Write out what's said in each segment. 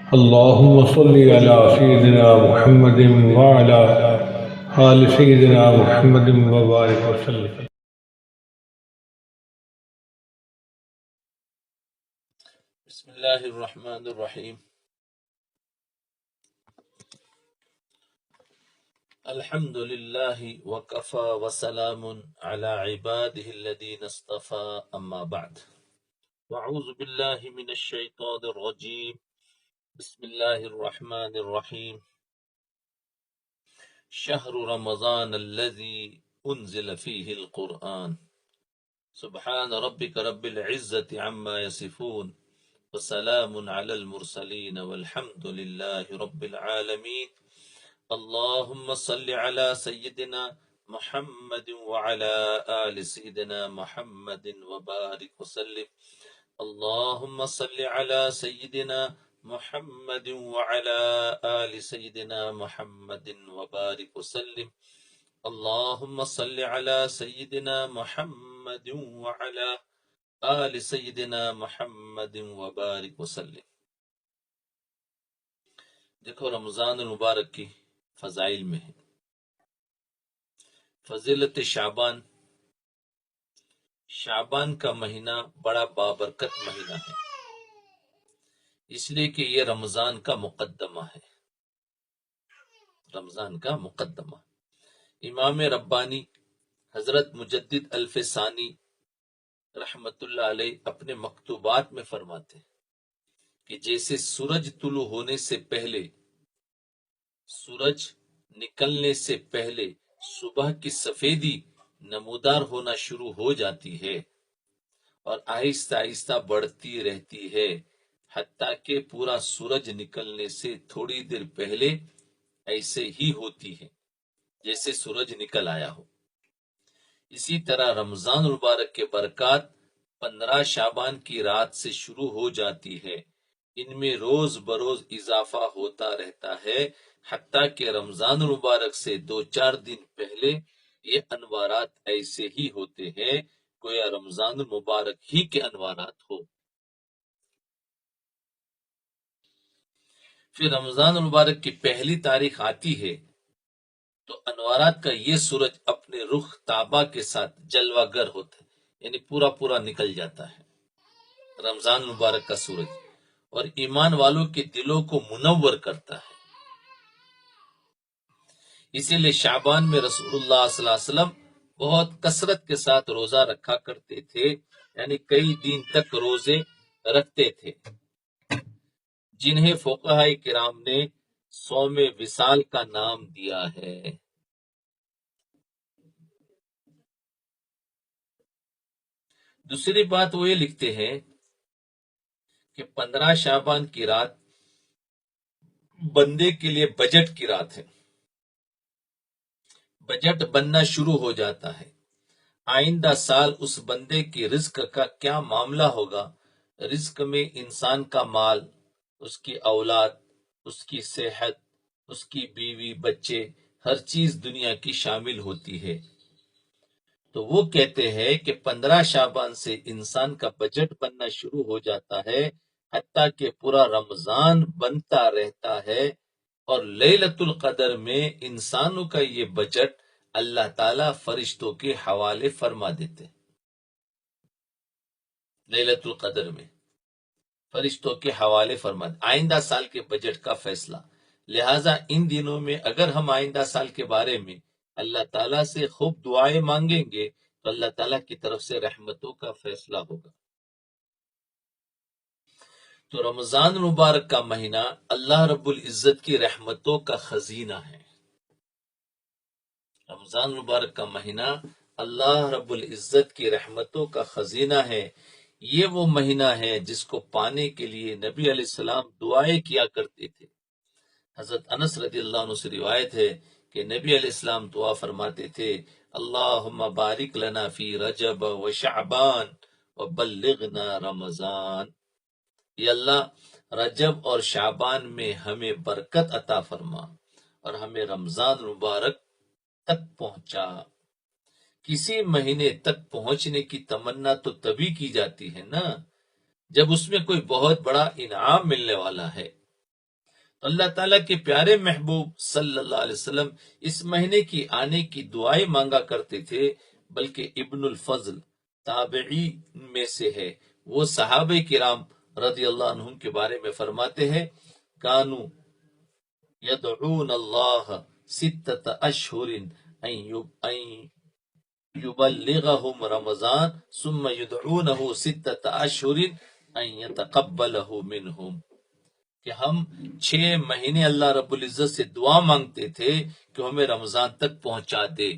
اللهم صل على سيدنا محمد وعلى آل سيدنا محمد وبارك وسلم. بسم اللہ الرحمن الرحیم. الحمد للہ وکفى وسلام على عباده الذین اصطفى اما بعد. واعوذ باللہ من الشیطان الرجیم. بسم اللہ الرحمن الرحیم. شہر رمضان الذی انزل فیہ القرآن. سبحان ربک رب العزت عما یصفون وسلام علی المرسلین والحمد للہ رب العالمین. اللهم صل على سيدنا محمد وعلى آل سيدنا محمد وبارك وسلم. اللهم صل على سيدنا محمد وعلى آل سيدنا محمد وبارك وسلم. اللهم صل على سيدنا محمد وعلى آل سيدنا محمد وبارك وسلم. دیکھو رمضان المبارک کی فضائل میں ہے فضیلت شعبان. شعبان کا مہینہ بڑا بابرکت مہینہ ہے، اس لیے کہ یہ رمضان کا مقدمہ ہے. رمضان کا مقدمہ. امام ربانی حضرت مجدد الف ثانی رحمت اللہ علیہ اپنے مکتوبات میں فرماتے کہ جیسے سورج طلوع ہونے سے پہلے، سورج نکلنے سے پہلے صبح کی سفیدی نمودار ہونا شروع ہو جاتی ہے اور آہستہ آہستہ بڑھتی رہتی ہے حتیٰ کہ پورا سورج نکلنے سے تھوڑی دیر پہلے ایسے ہی ہوتی ہے جیسے سورج نکل آیا ہو. اسی طرح رمضان المبارک کے برکات 15 شعبان کی رات سے شروع ہو جاتی ہے. ان میں روز بروز اضافہ ہوتا رہتا ہے حتیٰ کہ رمضان المبارک سے 2-4 دن پہلے یہ انوارات ایسے ہی ہوتے ہیں گویا رمضان المبارک ہی کے انوارات ہو. پھر رمضان المبارک کی پہلی تاریخ آتی ہے تو انوارات کا یہ سورج اپنے رخ تابہ کے ساتھ جلوہ گر ہوتا ہے، یعنی پورا نکل جاتا ہے رمضان المبارک کا سورج، اور ایمان والوں کے دلوں کو منور کرتا ہے. اسی لیے شعبان میں رسول اللہ صلی اللہ علیہ وسلم بہت کثرت کے ساتھ روزہ رکھا کرتے تھے، یعنی کئی دن تک روزے رکھتے تھے، جنہیں فقہاء کرام نے صوم وصال کا نام دیا ہے. دوسری بات وہ یہ لکھتے ہیں کہ 15 شعبان کی رات بندے کے لیے بجٹ کی رات ہے. بجٹ بننا شروع ہو جاتا ہے. آئندہ سال اس بندے کی رزق کا کیا معاملہ ہوگا. رزق میں انسان کا مال، اس کی اولاد، اس کی صحت، اس کی بیوی بچے، ہر چیز دنیا کی شامل ہوتی ہے. تو وہ کہتے ہیں کہ 15 شعبان سے انسان کا بجٹ بننا شروع ہو جاتا ہے حتیٰ کہ پورا رمضان بنتا رہتا ہے، اور لیلۃ القدر میں انسانوں کا یہ بجٹ اللہ تعالیٰ فرشتوں کے حوالے فرما دیتے. لیلۃ القدر میں فرشتوں کے حوالے فرما دیتے آئندہ سال کے بجٹ کا فیصلہ. لہٰذا ان دنوں میں اگر ہم آئندہ سال کے بارے میں اللہ تعالیٰ سے خوب دعائیں مانگیں گے تو اللہ تعالیٰ کی طرف سے رحمتوں کا فیصلہ ہوگا. تو رمضان المبارک کا مہینہ اللہ رب العزت کی رحمتوں کا خزینہ ہے. رمضان المبارک کا مہینہ اللہ رب العزت کی رحمتوں کا خزینہ ہے. یہ وہ مہینہ ہے جس کو پانے کے لیے نبی علیہ السلام دعائیں کیا کرتے تھے. حضرت انس رضی اللہ عنہ سے روایت ہے کہ نبی علیہ السلام دعا فرماتے تھے، اللہم بارک لنا فی رجب و شعبان و بلغنا رمضان. یا اللہ رجب اور شعبان میں ہمیں برکت عطا فرما اور ہمیں رمضان مبارک تک پہنچا. کسی مہینے تک پہنچنے کی تمنا تو تبھی کی جاتی ہے نا جب اس میں کوئی بہت بڑا انعام ملنے والا ہے. اللہ تعالیٰ کے پیارے محبوب صلی اللہ علیہ وسلم اس مہینے کی آنے کی دعائیں مانگا کرتے تھے، بلکہ ابن الفضل تابعی میں سے ہے، وہ صحابہ کرام رضی اللہ عنہم کے بارے میں فرماتے ہیں، کانو یدعون اللہ ستۃ اشہر ان یبلغہم رمضان ثم یدعونہ ستۃ اشہر ان یتقبلہ منہم، کہ ہم 6 مہینے اللہ رب العزت سے دعا مانگتے تھے کہ ہمیں رمضان تک پہنچا دے،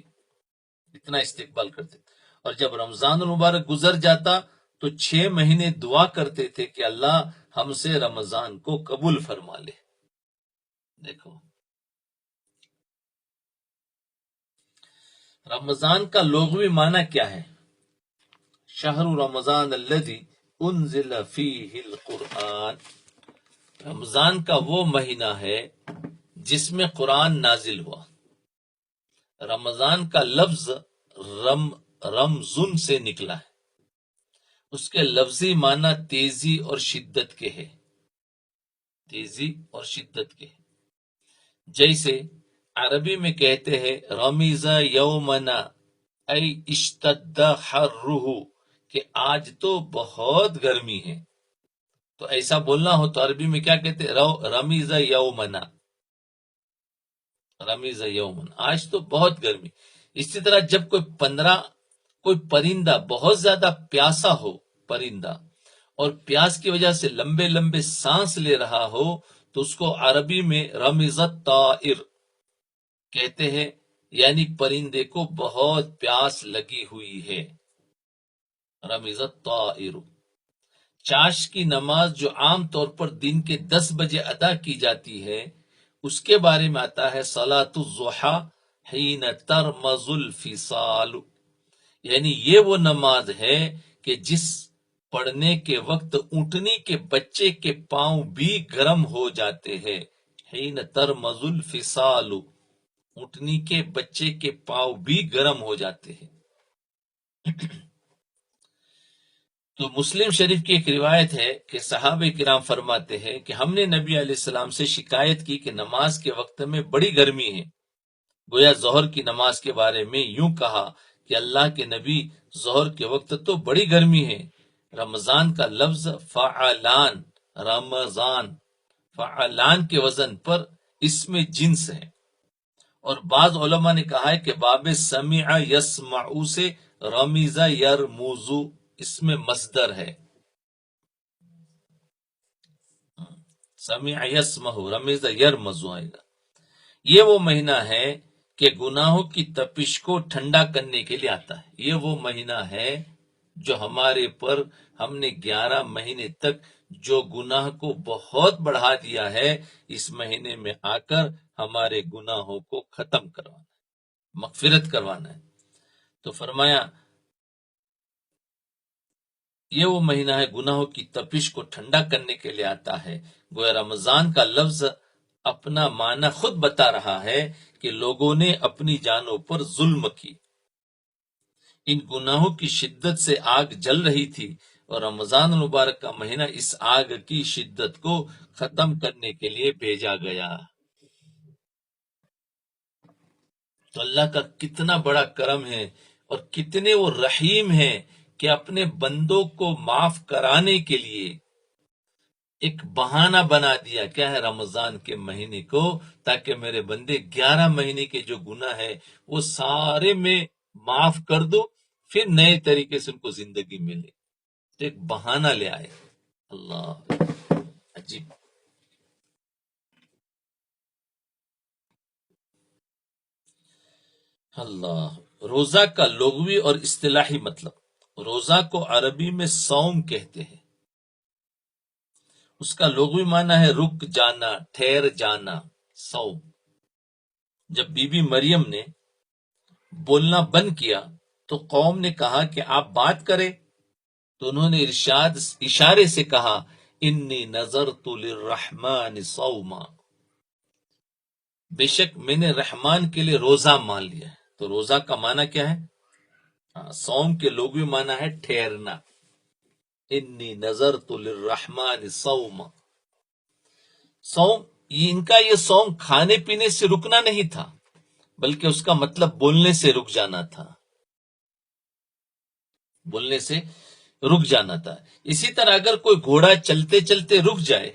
اتنا استقبال کرتے تھے، اور جب رمضان المبارک گزر جاتا تو 6 مہینے دعا کرتے تھے کہ اللہ ہم سے رمضان کو قبول فرما لے۔ دیکھو رمضان کا لغوی معنی کیا ہے؟ شہر رمضان الذی انزل فیہ القرآن، رمضان کا وہ مہینہ ہے جس میں قرآن نازل ہوا۔ رمضان کا لفظ رمزن سے نکلا ہے، اس کے لفظی معنی تیزی اور شدت کے ہے، تیزی اور شدت کے ہے۔ جیسے عربی میں کہتے ہیں رمیز یومنا ای اشتد حرہ، کہ آج تو بہت گرمی ہے، تو ایسا بولنا ہو تو عربی میں کیا کہتے ہیں؟ رمیز یومنا، رمیز یومن، آج تو بہت گرمی۔ اسی طرح جب کوئی پرندہ بہت زیادہ پیاسا ہو، پرندہ، اور پیاس کی وجہ سے لمبے لمبے سانس لے رہا ہو تو اس کو عربی میں رمزت طائر کہتے ہیں، یعنی پرندے کو بہت پیاس لگی ہوئی ہے، رمزت طائر۔ چاش کی نماز جو عام طور پر دن کے 10 بجے ادا کی جاتی ہے، اس کے بارے میں آتا ہے صلاۃ الضحیٰ حین ترمز الفصال، یعنی یہ وہ نماز ہے کہ جس پڑھنے کے وقت اونٹنی کے بچے کے پاؤں بھی گرم ہو جاتے ہیں، حین ترمز الفصال، اونٹنی کے بچے کے پاؤں بھی گرم ہو جاتے ہیں۔ تو مسلم شریف کی ایک روایت ہے کہ صحابہ کرام فرماتے ہیں کہ ہم نے نبی علیہ السلام سے شکایت کی کہ نماز کے وقت میں بڑی گرمی ہے، گویا ظہر کی نماز کے بارے میں یوں کہا کہ اللہ کے نبی، ظہر کے وقت تو بڑی گرمی ہے۔ رمضان کا لفظ فعلان، رمضان فعلان کے وزن پر اسم جنس ہے، اور بعض علماء نے کہا ہے کہ باب سمع یسمع سے رمیز یرموزو اس میں مصدر ہے، سمع یسمع رمیز یرمزو آئے گا۔ یہ وہ مہینہ ہے کہ گناہوں کی تپش کو ٹھنڈا کرنے کے لیے آتا ہے، یہ وہ مہینہ ہے جو ہمارے پر، ہم نے 11 مہینے تک جو گناہ کو بہت بڑھا دیا ہے، اس مہینے میں آ کر ہمارے گناہوں کو ختم کروانا ہے، مغفرت کروانا ہے۔ تو فرمایا یہ وہ مہینہ ہے گناہوں کی تپش کو ٹھنڈا کرنے کے لیے آتا ہے۔ گویا رمضان کا لفظ اپنا معنی خود بتا رہا ہے کہ لوگوں نے اپنی جانوں پر ظلم کی، ان گناہوں کی شدت سے آگ جل رہی تھی، اور رمضان المبارک کا مہینہ اس آگ کی شدت کو ختم کرنے کے لیے بھیجا گیا۔ تو اللہ کا کتنا بڑا کرم ہے اور کتنے وہ رحیم ہیں کہ اپنے بندوں کو معاف کرانے کے لیے ایک بہانہ بنا دیا، کیا ہے؟ رمضان کے مہینے کو، تاکہ میرے بندے 11 مہینے کے جو گناہ ہے وہ سارے میں معاف کر دو، پھر نئے طریقے سے ان کو زندگی ملے، تو ایک بہانہ لے آئے۔ اللہ عجیب۔ اللہ، روزہ کا لغوی اور اصطلاحی مطلب، روزہ کو عربی میں صوم کہتے ہیں، اس کا لغوی معنی ہے رک جانا، ٹھہر جانا، صوم۔ جب بی بی مریم نے بولنا بند کیا تو قوم نے کہا کہ آپ بات کریں، تو انہوں نے اشارے سے کہا انی نذرت للرحمن صوما، بے شک میں نے رحمان کے لیے روزہ مان لیا ہے۔ تو روزہ کا معنی کیا ہے؟ صوم کے لغوی معنی ہے ٹھہرنا، انی نذرت للرحمن صوما۔ صوم ان کا یہ صوم کھانے پینے سے رکنا نہیں تھا، بلکہ اس کا مطلب بولنے سے رک جانا تھا، بولنے سے رک جانا تھا۔ اسی طرح اگر کوئی گھوڑا چلتے چلتے رک جائے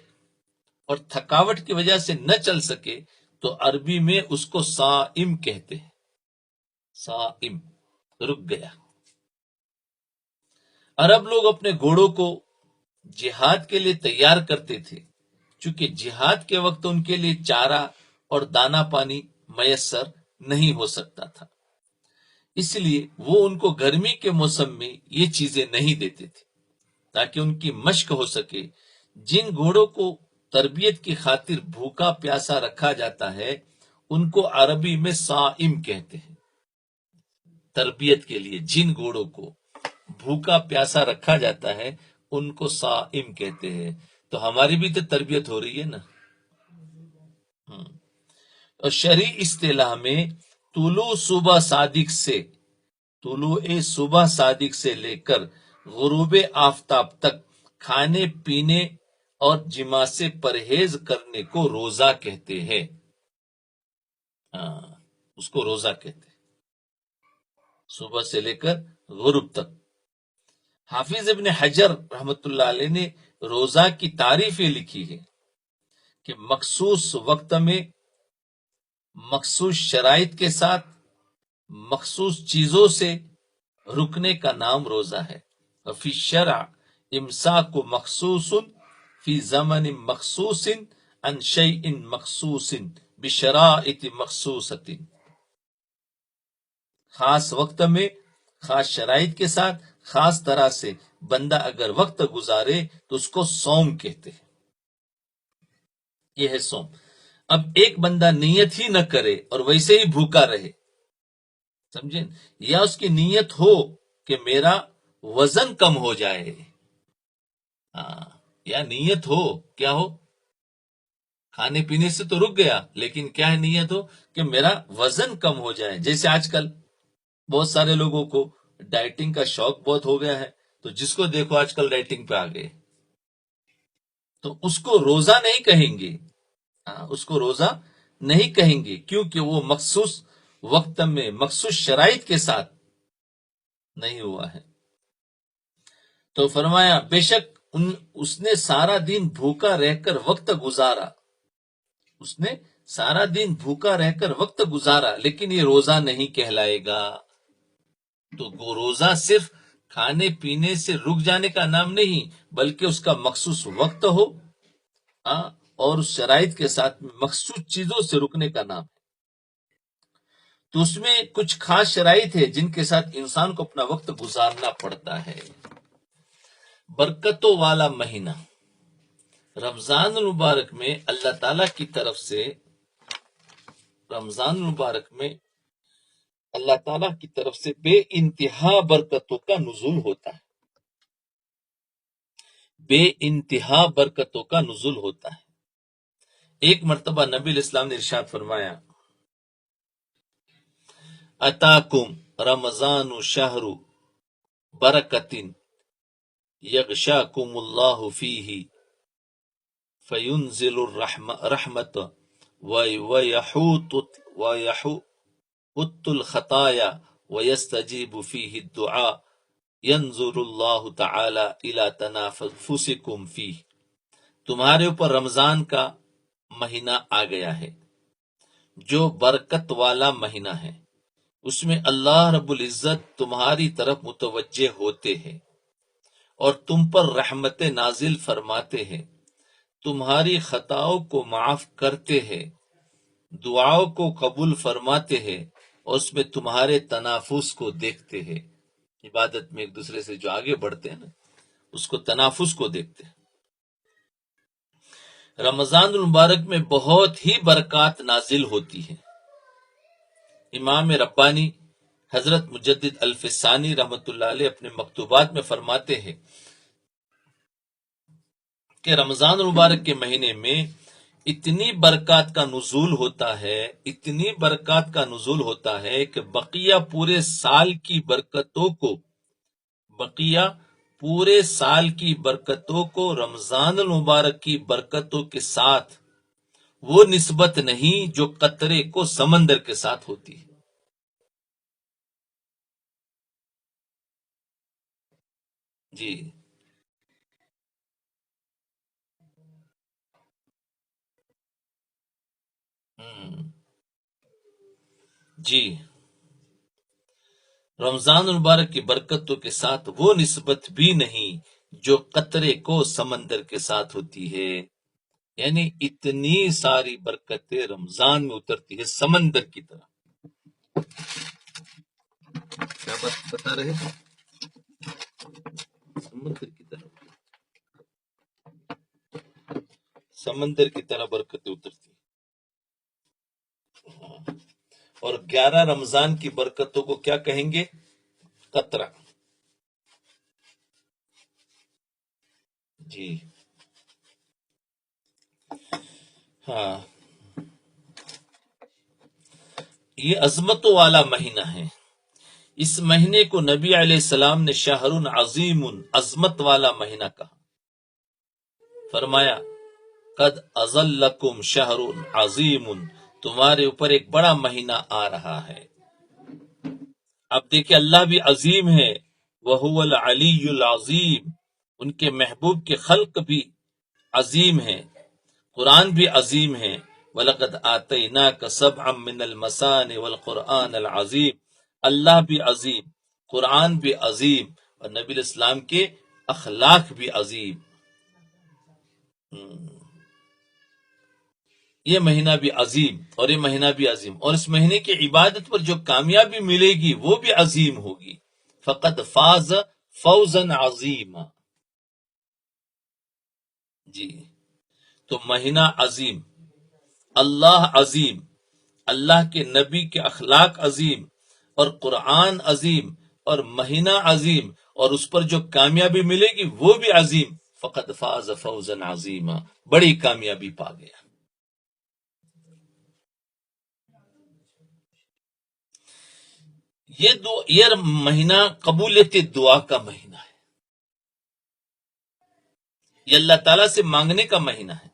اور تھکاوٹ کی وجہ سے نہ چل سکے تو عربی میں اس کو صائم کہتے ہیں، صائم، رک گیا۔ عرب لوگ اپنے گھوڑوں کو جہاد کے لیے تیار کرتے تھے، چونکہ جہاد کے وقت ان کے لیے چارہ اور دانا پانی میسر نہیں ہو سکتا تھا، اس لیے وہ ان کو گرمی کے موسم میں یہ چیزیں نہیں دیتے تھے تاکہ ان کی مشق ہو سکے۔ جن گھوڑوں کو تربیت کی خاطر بھوکا پیاسا رکھا جاتا ہے ان کو عربی میں صائم کہتے ہیں۔ تربیت کے لیے جن گھوڑوں کو بھوکا پیاسا رکھا جاتا ہے ان کو صائم کہتے ہیں۔ تو ہماری بھی تو تربیت ہو رہی ہے نا۔ اور شرعی اصطلاح میں طلوع صبح صادق سے لے کر غروب آفتاب تک کھانے پینے اور جماع سے پرہیز کرنے کو روزہ کہتے ہیں۔ اس کو روزہ کہتے ہیں، صبح سے لے کر غروب تک۔ حافظ ابن حجر رحمت اللہ علیہ نے روزہ کی تعریف یہ لکھی ہے کہ مخصوص وقت میں مخصوص شرائط کے ساتھ مخصوص چیزوں سے رکنے کا نام روزہ ہے۔ وفی الشرع امساک مخصوص فی زمن مخصوص عن شیء مخصوص بشرائط مخصوصۃ، خاص وقت میں خاص شرائط کے ساتھ خاص طرح سے بندہ اگر وقت گزارے تو اس کو صوم کہتے ہیں۔ یہ ہے صوم۔ اب ایک بندہ نیت ہی نہ کرے اور ویسے ہی بھوکا رہے، سمجھیں، یا اس کی نیت ہو کہ میرا وزن کم ہو جائے، یا نیت ہو کیا ہو، کھانے پینے سے تو رک گیا لیکن کیا ہے نیت ہو کہ میرا وزن کم ہو جائے۔ جیسے آج کل بہت سارے لوگوں کو ڈائٹنگ کا شوق بہت ہو گیا ہے، تو جس کو دیکھو آج کل ڈائٹنگ پہ آ گئے، تو اس کو روزہ نہیں کہیں گے، اس کو روزہ نہیں کہیں گے، کیونکہ وہ مخصوص وقت میں مخصوص شرائط کے ساتھ نہیں ہوا ہے۔ تو فرمایا بے شک اس نے سارا دن بھوکا رہ کر وقت گزارا، اس نے سارا دن بھوکا رہ کر وقت گزارا لیکن یہ روزہ نہیں کہلائے گا۔ تو وہ روزہ صرف کھانے پینے سے رک جانے کا نام نہیں، بلکہ اس کا مخصوص وقت ہو اور اس شرائط کے ساتھ مخصوص چیزوں سے رکنے کا نام ہے۔ تو اس میں کچھ خاص شرائط ہے جن کے ساتھ انسان کو اپنا وقت گزارنا پڑتا ہے۔ برکتوں والا مہینہ رمضان المبارک میں اللہ تعالی کی طرف سے، رمضان المبارک میں اللہ تعالیٰ کی طرف سے بے انتہا برکتوں کا نزول ہوتا ہے، بے انتہا برکتوں کا نزول ہوتا ہے۔ ایک مرتبہ نبی علیہ السلام نے ارشاد فرمایا، اتاکم رمضان شہر برکت یغشاکم اللہ فیہ فینزل الرحمت ویحوط الخطایا ویستجیب فیہ الدعاء ینظر اللہ تعالی الی تنافسکم فیہ۔ تمہارے اوپر رمضان کا مہینہ آ گیا ہے جو برکت والا مہینہ ہے، اس میں اللہ رب العزت تمہاری طرف متوجہ ہوتے ہیں اور تم پر رحمت نازل فرماتے ہیں، تمہاری خطاؤں کو معاف کرتے ہیں، دعاؤں کو قبول فرماتے ہیں اور اس میں تمہارے تنافس کو دیکھتے ہیں۔ عبادت میں ایک دوسرے سے جو آگے بڑھتے ہیں نا، اس کو تنافس کو دیکھتے ہیں۔ رمضان المبارک میں بہت ہی برکات نازل ہوتی ہیں۔ امام ربانی حضرت مجدد الفسانی رحمت اللہ علیہ اپنے مکتوبات میں فرماتے ہیں کہ رمضان المبارک کے مہینے میں اتنی برکات کا نزول ہوتا ہے، اتنی برکات کا نزول ہوتا ہے کہ بقیہ پورے سال کی برکتوں کو رمضان المبارک کی برکتوں کے ساتھ وہ نسبت نہیں جو قطرے کو سمندر کے ساتھ ہوتی ہے۔ جی ہم، جی رمضان المبارک کی برکتوں کے ساتھ وہ نسبت بھی نہیں جو قطرے کو سمندر کے ساتھ ہوتی ہے۔ یعنی اتنی ساری برکتیں رمضان میں اترتی ہے سمندر کی طرح۔ کیا بات بتا رہے ہیں؟ سمندر کی طرح، سمندر کی طرح برکتیں اترتی ہیں۔ اور 11 رمضان کی برکتوں کو کیا کہیں گے؟ قطرہ۔ جی ہاں، یہ عظمتوں والا مہینہ ہے۔ اس مہینے کو نبی علیہ السلام نے شہر عظیم، عظمت والا مہینہ کہا۔ فرمایا قد اظلکم شہر عظیم، تمہارے اوپر ایک بڑا مہینہ آ رہا ہے۔ اب دیکھیں اللہ بھی عظیم ہے، وہو العلی العظیم، ان کے محبوب کے خلق بھی عظیم ہیں، قرآن بھی عظیم ہے۔ وَلَقَدْ آتَيْنَاكَ سَبْعًا مِّنَ الْمَثَانِ وَالْقُرْآنَ الْعَظِيمِ، اللہ بھی عظیم، قرآن بھی عظیم، اور نبی الاسلام کے اخلاق بھی عظیم۔ یہ مہینہ بھی عظیم اور یہ مہینہ بھی عظیم، اور اس مہینے کی عبادت پر جو کامیابی ملے گی وہ بھی عظیم ہوگی۔ فقد فاز فوزا عظیما۔ جی تو مہینہ عظیم، اللہ عظیم، اللہ کے نبی کے اخلاق عظیم، اور قرآن عظیم، اور مہینہ عظیم، اور اس پر جو کامیابی ملے گی وہ بھی عظیم۔ فقد فاز فوزا عظیما، بڑی کامیابی پا گیا۔ یہ مہینہ قبولیت دعا کا مہینہ ہے، یہ اللہ تعالیٰ سے مانگنے کا مہینہ ہے،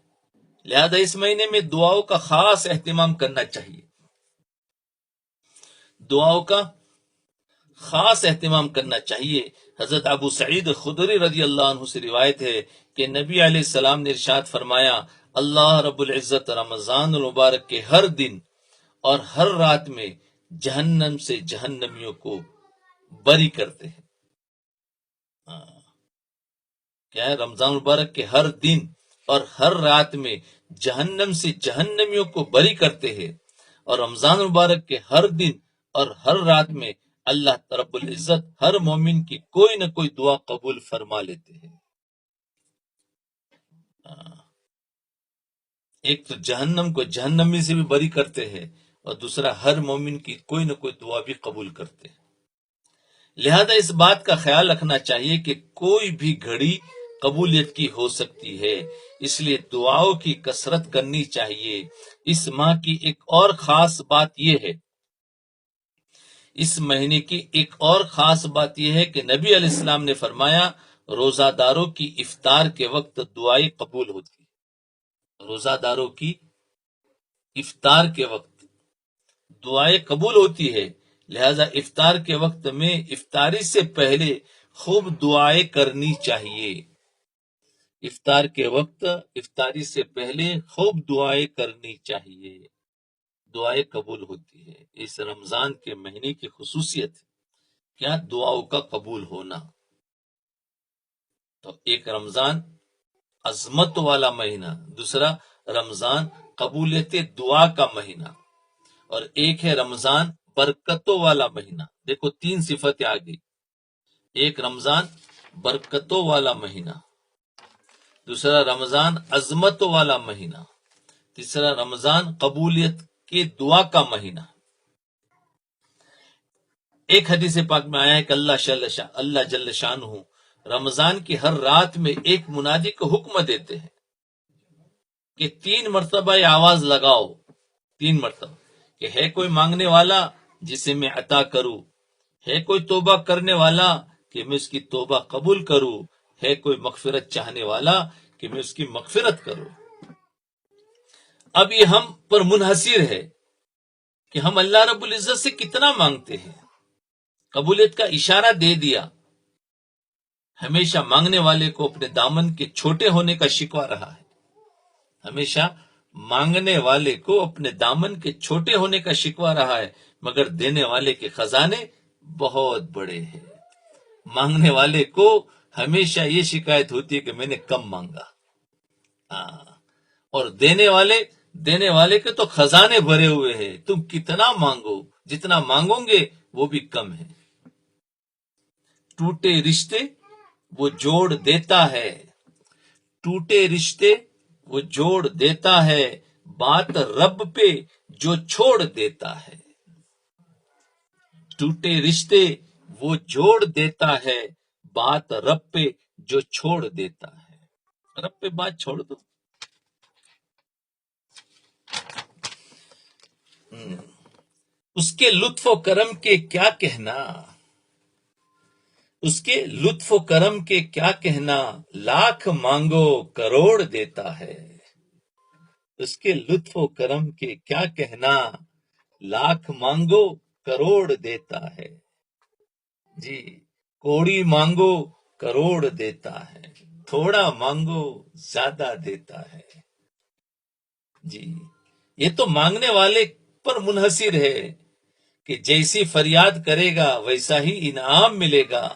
لہذا اس مہینے میں دعاؤں کا خاص اہتمام کرنا چاہیے، دعاؤں کا خاص اہتمام کرنا چاہیے۔ حضرت ابو سعید خدری رضی اللہ عنہ سے روایت ہے کہ نبی علیہ السلام نے ارشاد فرمایا اللہ رب العزت رمضان المبارک کے ہر دن اور ہر رات میں جہنم سے جہنمیوں کو بری کرتے ہیں۔ کیا ہے؟ رمضان مبارک کے ہر دن اور ہر رات میں جہنم سے جہنمیوں کو بری کرتے ہیں، اور رمضان مبارک کے ہر دن اور ہر رات میں اللہ رب العزت ہر مومن کی کوئی نہ کوئی دعا قبول فرما لیتے ہیں۔ ایک تو جہنم کو جہنمی سے بھی بری کرتے ہیں، اور دوسرا ہر مومن کی کوئی نہ کوئی دعا بھی قبول کرتے ہیں۔ لہذا اس بات کا خیال رکھنا چاہیے کہ کوئی بھی گھڑی قبولیت کی ہو سکتی ہے، اس لیے دعاؤں کی کثرت کرنی چاہیے۔ اس ماہ کی ایک اور خاص بات یہ ہے، اس مہینے کی ایک اور خاص بات یہ ہے کہ نبی علیہ السلام نے فرمایا روزہ داروں کی افطار کے وقت دعائیں قبول ہوتی ہیں۔ روزہ داروں کی افطار کے وقت دعائیں قبول ہوتی ہے، لہذا افطار کے وقت میں افطاری سے پہلے خوب دعائیں کرنی چاہیے۔ افطار کے وقت افطاری سے پہلے خوب دعائیں کرنی چاہیے، دعائیں قبول ہوتی ہے۔ اس رمضان کے مہینے کی خصوصیت ہے کیا؟ دعاؤں کا قبول ہونا۔ تو ایک رمضان عظمت والا مہینہ، دوسرا رمضان قبولیت دعا کا مہینہ، اور ایک ہے رمضان برکتوں والا مہینہ۔ دیکھو تین صفتیں آ گئی، ایک رمضان برکتوں والا مہینہ، دوسرا رمضان عظمتوں والا مہینہ، تیسرا رمضان قبولیت کی دعا کا مہینہ۔ ایک حدیث پاک میں آیا ہے کہ اللہ جل شانہ رمضان کی ہر رات میں ایک منادی کو حکم دیتے ہیں کہ 3 مرتبہ یہ آواز لگاؤ، 3 مرتبہ، کہ ہے کوئی مانگنے والا جسے میں عطا کروں، ہے کوئی توبہ کرنے والا کہ میں اس کی توبہ قبول کروں، ہے کوئی مغفرت چاہنے والا کہ میں اس کی مغفرت کروں۔ اب یہ ہم پر منحصر ہے کہ ہم اللہ رب العزت سے کتنا مانگتے ہیں. قبولیت کا اشارہ دے دیا. ہمیشہ مانگنے والے کو اپنے دامن کے چھوٹے ہونے کا شکوہ رہا ہے. ہمیشہ مانگنے والے کو اپنے دامن کے چھوٹے ہونے کا شکوہ رہا ہے، مگر دینے والے کے خزانے بہت بڑے ہیں. مانگنے والے کو ہمیشہ یہ شکایت ہوتی ہے کہ میں نے کم مانگا. اور دینے والے کے تو خزانے بھرے ہوئے ہیں. تم کتنا مانگو، جتنا مانگو گے وہ بھی کم ہے. ٹوٹے رشتے وہ جوڑ دیتا ہے. ٹوٹے رشتے وہ جوڑ دیتا ہے، بات رب پہ جو چھوڑ دیتا ہے. ٹوٹے رشتے وہ جوڑ دیتا ہے، بات رب پہ جو چھوڑ دیتا ہے. رب پہ بات چھوڑ دو. اس کے لطف و کرم کے کیا کہنا، اس کے لطف و کرم کے کیا کہنا، لاکھ مانگو کروڑ دیتا ہے. اس کے لطف و کرم کے کیا کہنا، لاکھ مانگو کروڑ دیتا ہے. جی، کوڑی مانگو کروڑ دیتا ہے، تھوڑا مانگو زیادہ دیتا ہے. جی، یہ تو مانگنے والے پر منحصر ہے کہ جیسی فریاد کرے گا ویسا ہی انعام ملے گا.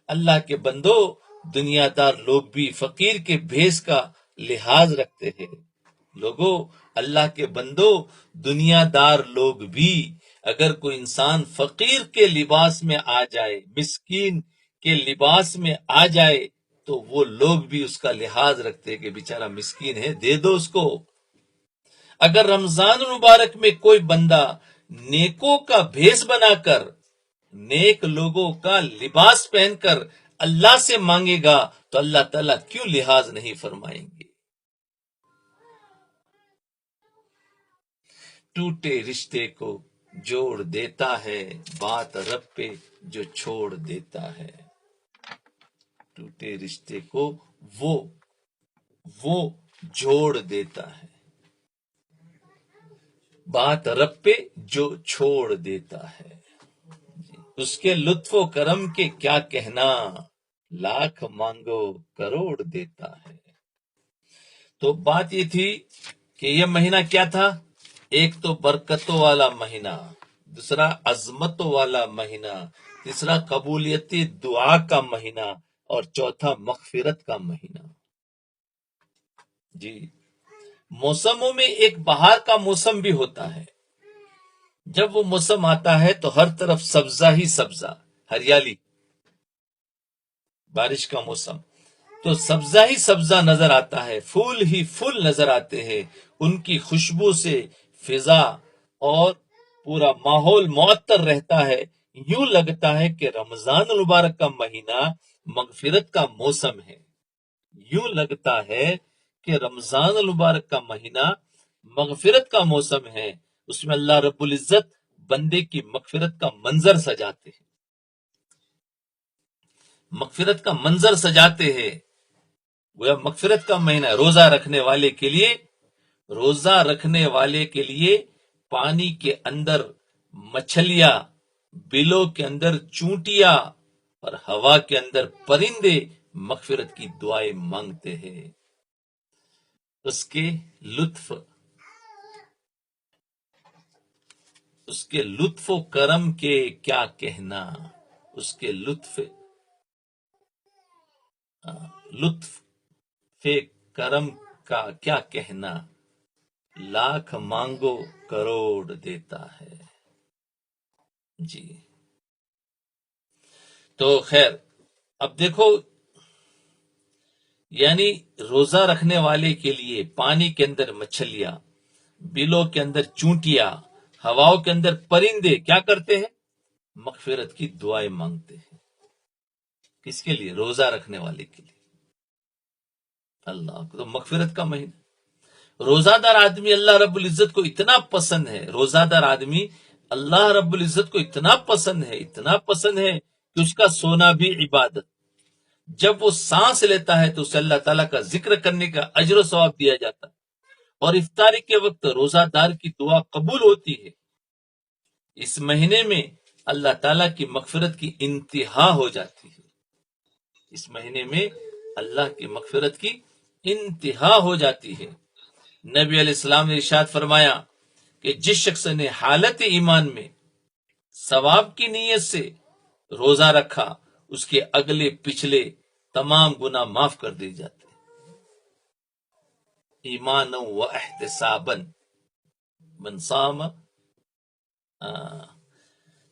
اللہ کے بندو، دنیا دار لوگ بھی فقیر کے بھیس کا لحاظ رکھتے ہیں. لوگوں، اللہ کے بندو، دنیا دار لوگ بھی اگر کوئی انسان فقیر کے لباس میں آ جائے، مسکین کے لباس میں آ جائے، تو وہ لوگ بھی اس کا لحاظ رکھتے کہ بیچارہ مسکین ہے، دے دو اس کو. اگر رمضان المبارک میں کوئی بندہ نیکوں کا بھیس بنا کر، نیک لوگوں کا لباس پہن کر اللہ سے مانگے گا تو اللہ تعالیٰ کیوں لحاظ نہیں فرمائیں گے. ٹوٹے رشتے کو جوڑ دیتا ہے، بات رب پہ جو چھوڑ دیتا ہے. ٹوٹے رشتے کو وہ جوڑ دیتا ہے، بات رب پہ جو چھوڑ دیتا ہے. اس کے لطف و کرم کے کیا کہنا، لاکھ مانگو کروڑ دیتا ہے. تو بات یہ تھی کہ یہ مہینہ کیا تھا؟ ایک تو برکتوں والا مہینہ، دوسرا عظمتوں والا مہینہ، تیسرا قبولیتی دعا کا مہینہ، اور چوتھا مغفرت کا مہینہ. جی، موسموں میں ایک بہار کا موسم بھی ہوتا ہے. جب وہ موسم آتا ہے تو ہر طرف سبزہ ہی سبزہ، ہریالی. بارش کا موسم تو سبزہ ہی سبزہ نظر آتا ہے، پھول ہی پھول نظر آتے ہیں. ان کی خوشبو سے فضا اور پورا ماحول معطر رہتا ہے. یوں لگتا ہے کہ رمضان المبارک کا مہینہ مغفرت کا موسم ہے. یوں لگتا ہے کہ رمضان المبارک کا مہینہ مغفرت کا موسم ہے. اس میں اللہ رب العزت بندے کی مغفرت کا منظر سجاتے ہیں، مغفرت کا منظر سجاتے ہیں. وہ مغفرت کا مہینہ ہے. روزہ رکھنے والے کے لیے پانی کے اندر مچھلیاں، بلوں کے اندر چونٹیاں اور ہوا کے اندر پرندے مغفرت کی دعائیں مانگتے ہیں. اس کے لطف و کرم کے کیا کہنا، اس کے لطف کرم کا کیا کہنا، لاکھ مانگو کروڑ دیتا ہے. جی، تو خیر اب دیکھو، یعنی روزہ رکھنے والے کے لیے پانی کے اندر مچھلیاں، بلوں کے اندر چونٹیاں، ہواؤں کے اندر پرندے کیا کرتے ہیں؟ مغفرت کی دعائیں مانگتے ہیں. کس کے لیے؟ روزہ رکھنے والے کے لیے. اللہ تو مغفرت کا مہینہ. روزہ دار آدمی اللہ رب العزت کو اتنا پسند ہے، روزہ دار آدمی اللہ رب العزت کو اتنا پسند ہے کہ اس کا سونا بھی عبادت. جب وہ سانس لیتا ہے تو اسے اللہ تعالیٰ کا ذکر کرنے کا اجر و ثواب دیا جاتا ہے. اور افطاری کے وقت روزہ دار کی دعا قبول ہوتی ہے۔ اس مہینے میں اللہ تعالیٰ کی مغفرت کی انتہا ہو جاتی ہے۔ اس مہینے میں اللہ کی مغفرت کی انتہا ہو جاتی ہے۔ نبی علیہ السلام نے ارشاد فرمایا کہ جس شخص نے حالت ایمان میں ثواب کی نیت سے روزہ رکھا، اس کے اگلے پچھلے تمام گناہ معاف کر دیے جاتے ہیں۔ ایمان و احتسابا من صام،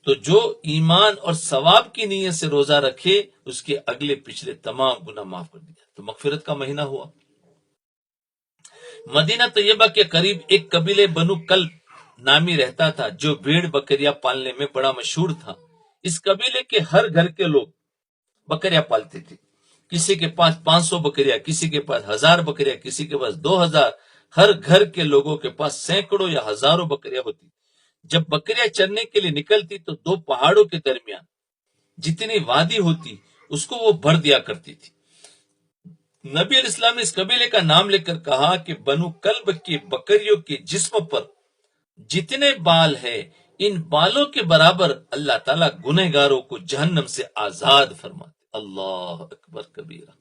تو جو ایمان اور ثواب کی نیت سے روزہ رکھے، اس کے اگلے پچھلے تمام گناہ معاف کر دیے جاتے ہیں۔ تو مغفرت کا مہینہ ہوا۔ مدینہ طیبہ کے قریب ایک قبیلے بنو کلب نامی رہتا تھا، جو بھیڑ بکریاں پالنے میں بڑا مشہور تھا۔ اس قبیلے کے ہر گھر کے لوگ بکریاں پالتے تھے۔ کسی کے پاس 500 بکریاں، کسی کے پاس 1000 بکریاں، کسی کے پاس 2000۔ ہر گھر کے لوگوں کے پاس سینکڑوں یا ہزاروں بکریاں ہوتی۔ جب بکریاں چرنے کے لیے نکلتی تو دو پہاڑوں کے درمیان جتنی وادی ہوتی، اس کو وہ بھر دیا کرتی تھی۔ نبی علیہ السلام نے اس قبیلے کا نام لے کر کہا کہ بنو کلب کی بکریوں کے جسم پر جتنے بال ہیں، ان بالوں کے برابر اللہ تعالیٰ گنہگاروں کو جہنم سے آزاد فرماتے۔ اللہ اکبر کبیرہ،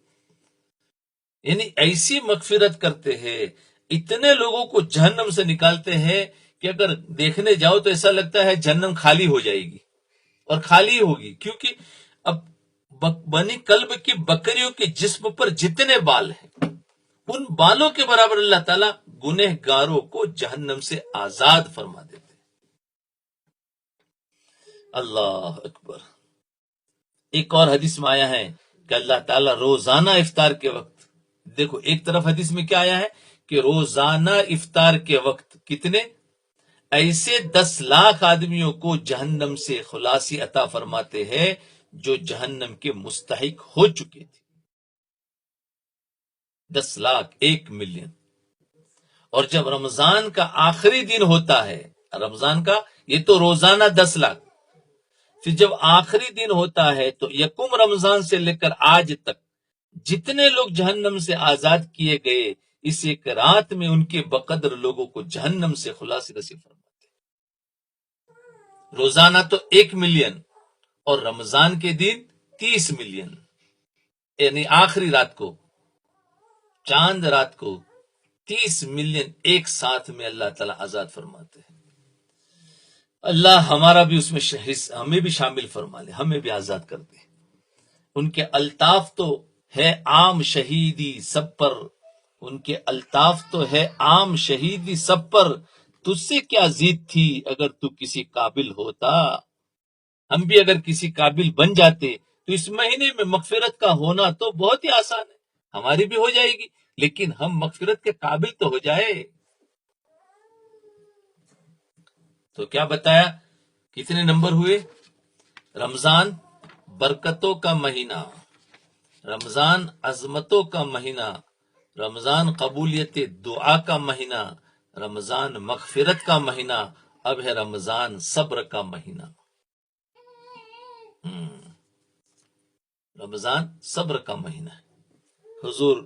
یعنی ایسی مغفرت کرتے ہیں، اتنے لوگوں کو جہنم سے نکالتے ہیں کہ اگر دیکھنے جاؤ تو ایسا لگتا ہے جہنم خالی ہو جائے گی، اور خالی ہوگی، کیونکہ اب بنی کلب کی بکریوں کے جسم پر جتنے بال ہیں، ان بالوں کے برابر اللہ تعالیٰ گنہگاروں کو جہنم سے آزاد فرما دیتے۔ اللہ اکبر۔ ایک اور حدیث میں آیا ہے کہ اللہ تعالیٰ روزانہ افطار کے وقت، دیکھو ایک طرف حدیث میں کیا آیا ہے کہ روزانہ افطار کے وقت کتنے ایسے 10 لاکھ آدمیوں کو جہنم سے خلاصی عطا فرماتے ہیں جو جہنم کے مستحق ہو چکے تھے۔ 10 لاکھ، 1 ملین۔ اور جب رمضان کا آخری دن ہوتا ہے، رمضان کا یہ تو روزانہ 10 لاکھ، پھر جب آخری دن ہوتا ہے تو یکم رمضان سے لے کر آج تک جتنے لوگ جہنم سے آزاد کیے گئے، اس ایک رات میں ان کے بقدر لوگوں کو جہنم سے خلاصی نصیب فرماتے۔ روزانہ تو 1 ملین، اور رمضان کے دن 30 ملین، یعنی آخری رات کو، چاند رات کو 30 ملین ایک ساتھ میں اللہ تعالیٰ آزاد فرماتے ہیں۔ اللہ ہمارا بھی اس میں ہمیں بھی شامل فرما لے، ہمیں بھی آزاد کر دے۔ ان کے الطاف تو ہے عام شہیدی سب پر، ان کے الطاف تو ہے عام شہیدی سب پر، تجھ سے کیا ضد تھی اگر تو کسی قابل ہوتا۔ ہم بھی اگر کسی قابل بن جاتے تو اس مہینے میں مغفرت کا ہونا تو بہت ہی آسان ہے، ہماری بھی ہو جائے گی، لیکن ہم مغفرت کے قابل تو ہو جائے۔ تو کیا بتایا، کتنے نمبر ہوئے؟ رمضان برکتوں کا مہینہ، رمضان عظمتوں کا مہینہ، رمضان قبولیت دعا کا مہینہ، رمضان مغفرت کا مہینہ، اب ہے رمضان صبر کا مہینہ۔ رمضان صبر کا مہینہ ہے۔ حضور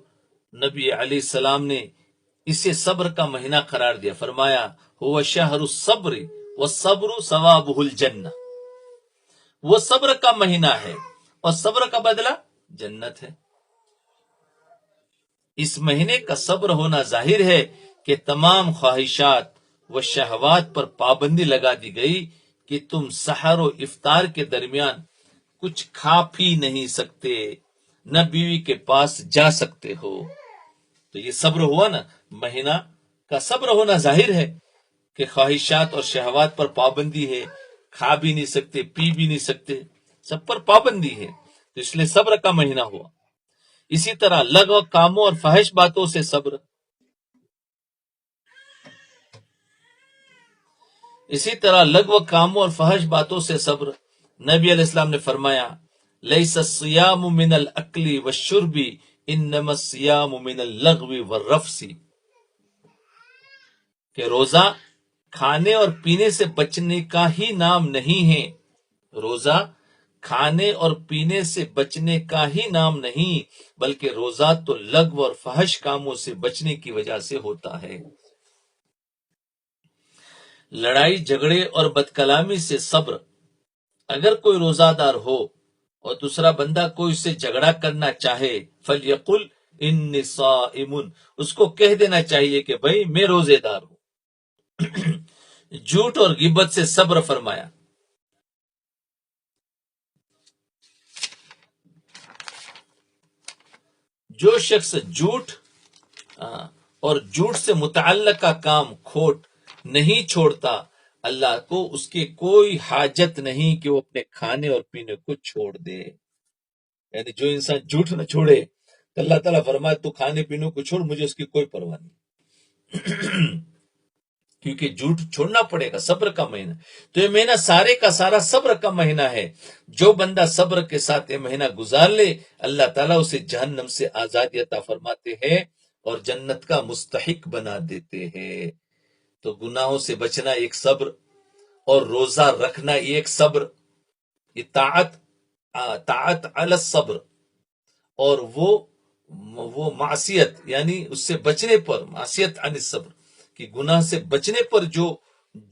نبی علیہ السلام نے اسے صبر کا مہینہ قرار دیا، فرمایا هو شہر الصبر والصبر ثوابہ الجنہ، وہ صبر کا مہینہ ہے اور صبر کا بدلہ جنت ہے۔ اس مہینے کا صبر ہونا ظاہر ہے کہ تمام خواہشات و شہوات پر پابندی لگا دی گئی کہ تم سحر و افطار کے درمیان کچھ کھا پی نہیں سکتے، نہ بیوی کے پاس جا سکتے ہو۔ تو یہ صبر ہوا نا، مہینہ کا صبر ہونا ظاہر ہے کہ خواہشات اور شہوات پر پابندی ہے، کھا بھی نہیں سکتے، پی بھی نہیں سکتے، سب پر پابندی ہے، تو اس لیے صبر کا مہینہ ہوا۔ اسی طرح لغو کاموں اور فحش باتوں سے صبر، اسی طرح لغو کاموں اور فحش باتوں سے صبر۔ نبی علیہ السلام نے فرمایا لیس الصیام من الاکل والشرب انما الصیام من اللغو والرفث، کہ روزہ کھانے اور پینے سے بچنے کا ہی نام نہیں ہے، روزہ کھانے اور پینے سے بچنے کا ہی نام نہیں، بلکہ روزہ تو لغو اور فحش کاموں سے بچنے کی وجہ سے ہوتا ہے۔ لڑائی جھگڑے اور بد کلامی سے صبر۔ اگر کوئی روزہ دار ہو اور دوسرا بندہ کوئی سے جھگڑا کرنا چاہے فلیقل انی صائم، اس کو کہہ دینا چاہیے کہ بھائی میں روزے دار ہوں۔ جھوٹ اور غیبت سے صبر فرمایا۔ جو شخص جھوٹ اور جھوٹ سے متعلقہ کام کھوٹ نہیں چھوڑتا، اللہ کو اس کی کوئی حاجت نہیں کہ وہ اپنے کھانے اور پینے کو چھوڑ دے۔ یعنی جو انسان جھوٹ نہ چھوڑے تو اللہ تعالیٰ فرمائے تو کھانے پینے کو چھوڑ، مجھے اس کی کوئی پرواہ نہیں، کیونکہ جھوٹ چھوڑنا پڑے گا۔ صبر کا مہینہ، تو یہ مہینہ سارے کا سارا صبر کا مہینہ ہے۔ جو بندہ صبر کے ساتھ یہ مہینہ گزار لے، اللہ تعالیٰ اسے جہنم سے آزادی عطا فرماتے ہیں اور جنت کا مستحق بنا دیتے ہیں۔ تو گناہوں سے بچنا ایک صبر، اور روزہ رکھنا ایک صبر، یہ طاعت علی الصبر، اور وہ معصیت یعنی اس سے بچنے پر، معصیت عن الصبر، کہ گناہ سے بچنے پر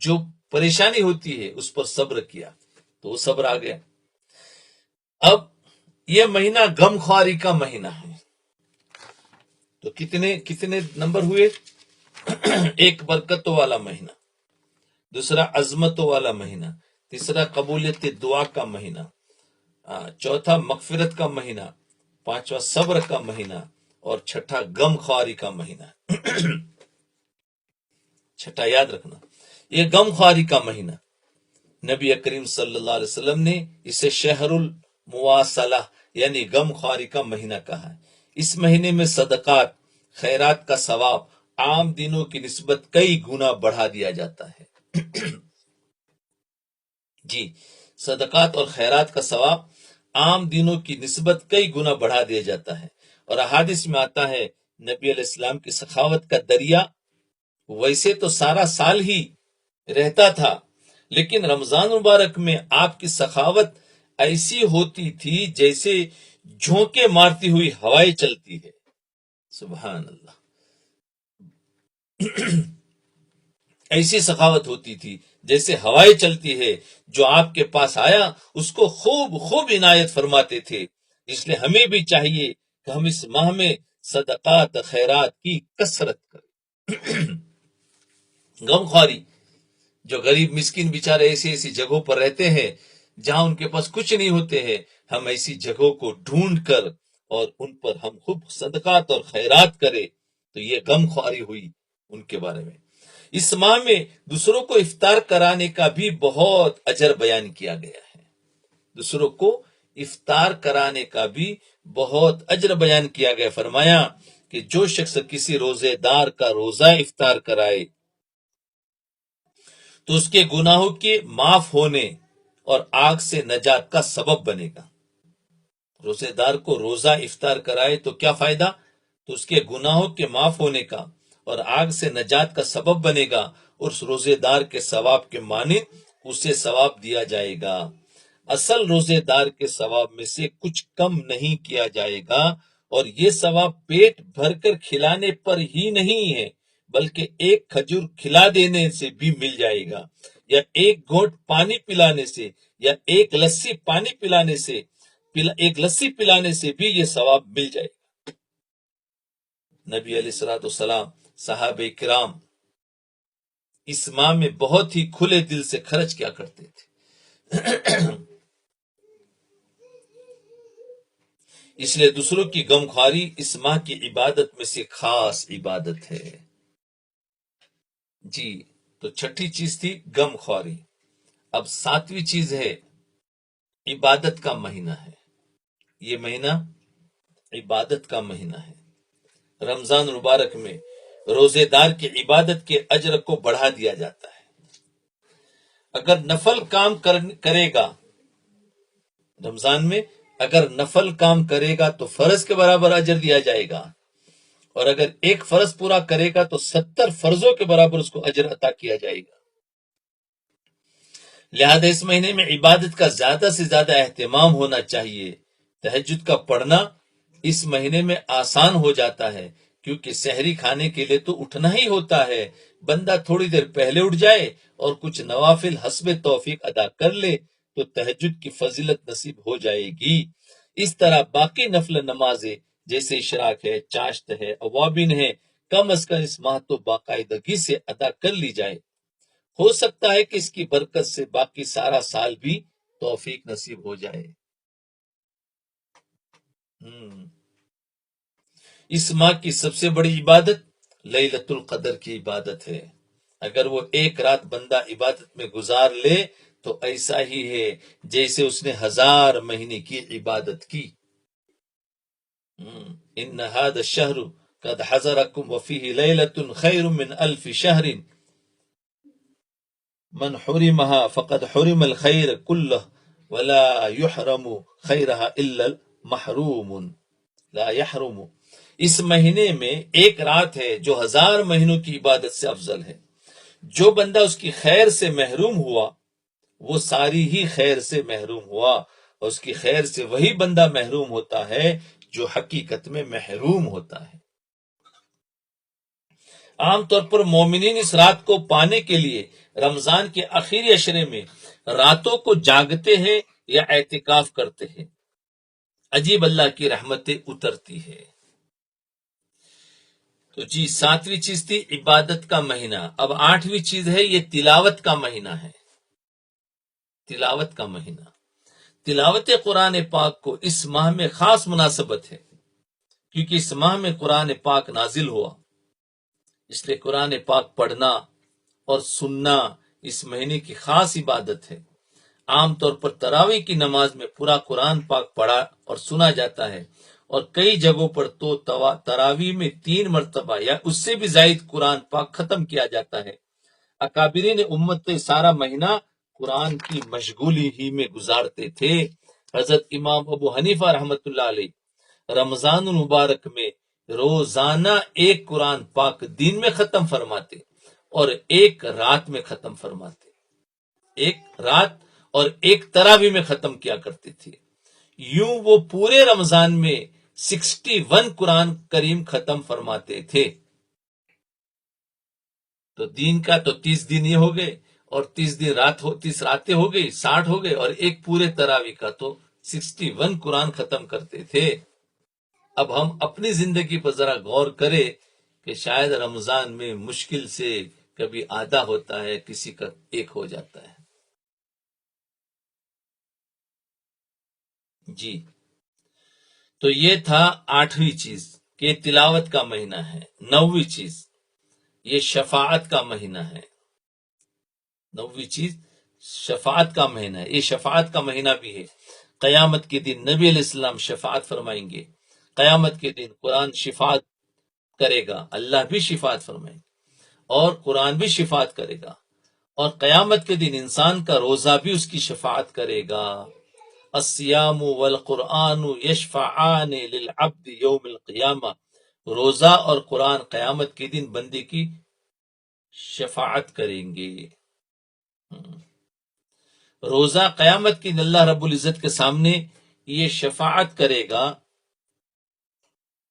جو پریشانی ہوتی ہے اس پر صبر کیا تو وہ صبر آ گیا۔ اب یہ مہینہ غم خواری کا مہینہ ہے، تو کتنے نمبر ہوئے؟ ایک برکتوں والا مہینہ، دوسرا عظمتوں والا مہینہ، تیسرا قبولیت دعا کا مہینہ، چوتھا مغفرت کا مہینہ، پانچواں صبر کا مہینہ، اور چھٹا غم خواری کا مہینہ۔ چھٹا یاد رکھنا، یہ غم خواری کا مہینہ، نبی کریم صلی اللہ علیہ وسلم نے اسے شہر المواصلہ یعنی غم خواری کا مہینہ کہا ہے۔ اس مہینے میں صدقات، خیرات کا ثواب عام دنوں کی نسبت کئی گنا بڑھا دیا جاتا ہے۔ جی، صدقات اور خیرات کا ثواب عام دنوں کی نسبت کئی گنا بڑھا دیا جاتا ہے، اور احادیث میں آتا ہے نبی علیہ السلام کی سخاوت کا دریا ویسے تو سارا سال ہی رہتا تھا، لیکن رمضان مبارک میں آپ کی سخاوت ایسی ہوتی تھی جیسے جھونکے مارتی ہوئی ہوائیں چلتی ہے۔ سبحان اللہ، ایسی سخاوت ہوتی تھی جیسے ہوائیں چلتی ہے، جو آپ کے پاس آیا اس کو خوب عنایت فرماتے تھے۔ اس لیے ہمیں بھی چاہیے کہ ہم اس ماہ میں صدقات خیرات کی کثرت کریں۔ غم خواری، جو غریب مسکین بیچارے ایسی جگہوں پر رہتے ہیں جہاں ان کے پاس کچھ نہیں ہوتے ہیں، ہم ایسی جگہوں کو ڈھونڈ کر اور ان پر ہم خوب صدقات اور خیرات کریں، تو یہ غم خواری ہوئی ان کے بارے میں۔ اس ماہ میں دوسروں کو افطار کرانے کا بھی بہت اجر بیان کیا گیا ہے۔ دوسروں کو افطار کرانے کا بھی بہت اجر بیان کیا گیا۔ فرمایا کہ جو شخص کسی روزے دار کا روزہ افطار کرائے تو اس کے گناہوں کے معاف ہونے اور آگ سے نجات کا سبب بنے گا۔ روزے دار کو روزہ افطار کرائے تو کیا فائدہ؟ تو اس کے گناہوں کے معاف ہونے کا اور آگ سے نجات کا سبب بنے گا، اور اس روزے دار کے ثواب کے مانند اسے ثواب دیا جائے گا۔ اصل روزے دار کے ثواب میں سے کچھ کم نہیں کیا جائے گا، اور یہ ثواب پیٹ بھر کر کھلانے پر ہی نہیں ہے، بلکہ ایک کھجور کھلا دینے سے بھی مل جائے گا، یا ایک گھونٹ پانی پلانے سے، یا ایک لسی پلانے سے بھی یہ ثواب مل جائے گا۔ نبی علیہ الصلوۃ والسلام، صحابہ کرام اس ماہ میں بہت ہی کھلے دل سے خرچ کیا کرتے تھے۔ اس لیے دوسروں کی غم خواری اس ماہ کی عبادت میں سے خاص عبادت ہے۔ جی، تو چھٹی چیز تھی غم خواری۔ اب ساتویں چیز ہے عبادت کا مہینہ ہے۔ یہ مہینہ عبادت کا مہینہ ہے۔ رمضان مبارک میں روزے دار کی عبادت کے اجر کو بڑھا دیا جاتا ہے۔ اگر نفل کام کرے گا رمضان میں، اگر نفل کام کرے گا تو فرض کے برابر اجر دیا جائے گا، اور اگر ایک فرض پورا کرے گا تو 70 فرضوں کے برابر اس کو اجر عطا کیا جائے گا۔ لہذا اس مہینے میں عبادت کا زیادہ سے زیادہ اہتمام ہونا چاہیے۔ تہجد کا پڑھنا اس مہینے میں آسان ہو جاتا ہے، کیونکہ سحری کھانے کے لیے تو اٹھنا ہی ہوتا ہے۔ بندہ تھوڑی دیر پہلے اٹھ جائے اور کچھ نوافل حسب توفیق ادا کر لے تو تہجد کی فضیلت نصیب ہو جائے گی۔ اس طرح باقی نفل نمازیں جیسے اشراق ہے، چاشت ہے، اوابین ہے، کم از کم اس ماہ تو باقاعدگی سے ادا کر لی جائے۔ ہو سکتا ہے کہ اس کی برکت سے باقی سارا سال بھی توفیق نصیب ہو جائے۔ اس ماہ کی سب سے بڑی عبادت لیلۃ القدر کی عبادت ہے۔ اگر وہ ایک رات بندہ عبادت میں گزار لے تو ایسا ہی ہے جیسے اس نے 1000 مہینے کی عبادت کی۔ ان هذا الشهر قد حضركم وفيه ليلة خير من 1000 شهر من حرمها فقد حرم الخير كله ولا يحرم خيرها الا المحروم لا يحرم۔ اس مہینے میں ایک رات ہے جو 1000 مہینوں کی عبادت سے افضل ہے۔ جو بندہ اس کی خیر سے محروم ہوا وہ ساری ہی خیر سے محروم ہوا، اور اس کی خیر سے وہی بندہ محروم ہوتا ہے جو حقیقت میں محروم ہوتا ہے۔ عام طور پر مومنین اس رات کو پانے کے لیے رمضان کے آخری عشرے میں راتوں کو جاگتے ہیں یا اعتکاف کرتے ہیں۔ عجیب اللہ کی رحمتیں اترتی ہے۔ تو جی 7ویں چیز تھی عبادت کا مہینہ۔ اب 8ویں چیز ہے یہ تلاوت کا مہینہ ہے۔ تلاوت کا مہینہ، تلاوت قرآن پاک کو اس ماہ میں خاص مناسبت ہے، کیونکہ اس ماہ میں قرآن پاک نازل ہوا، اس لیے قرآن پاک پڑھنا اور سننا اس مہینے کی خاص عبادت ہے۔ عام طور پر تراویح کی نماز میں پورا قرآن پاک پڑھا اور سنا جاتا ہے، اور کئی جگہوں پر تو تراویح میں 3 مرتبہ یا اس سے بھی زائد قرآن پاک ختم کیا جاتا ہے۔ اکابرین امت سارا مہینہ قرآن کی مشغولی ہی میں گزارتے تھے۔ حضرت امام ابو حنیفہ رحمۃ اللہ علیہ رمضان المبارک میں روزانہ ایک قرآن پاک دن میں ختم فرماتے اور ایک رات میں ختم فرماتے، ایک رات اور ایک تراویح میں ختم کیا کرتے تھے۔ یوں وہ پورے رمضان میں 61 قرآن کریم ختم فرماتے تھے۔ تو دین کا تو 30 دن یہ ہو گئے، اور 30 راتیں ہو گئی، 60 ہو گئے، اور ایک پورے تراویح کا تو 61 قرآن ختم کرتے تھے۔ اب ہم اپنی زندگی پر ذرا غور کریں کہ شاید رمضان میں مشکل سے کبھی آدھا ہوتا ہے، کسی کا ایک ہو جاتا ہے۔ جی تو یہ تھا 8ویں چیز کہ تلاوت کا مہینہ ہے۔ 9ویں چیز یہ شفاعت کا مہینہ ہے۔ 9ویں چیز شفاعت کا مہینہ ہے۔ یہ شفاعت کا مہینہ بھی ہے۔ قیامت کے دن نبی علیہ السلام شفاعت فرمائیں گے، قیامت کے دن قرآن شفاعت کرے گا، اللہ بھی شفاعت فرمائیں گے، اور قرآن بھی شفاعت کرے گا، اور قیامت کے دن انسان کا روزہ بھی اس کی شفاعت کرے گا۔ الصیام والقرآن یشفعان للعبد یوم القیامہ، روزہ اور قرآن قیامت کے دن بندے کی شفاعت کریں گے۔ روزہ قیامت کے دن اللہ رب العزت کے سامنے یہ شفاعت کرے گا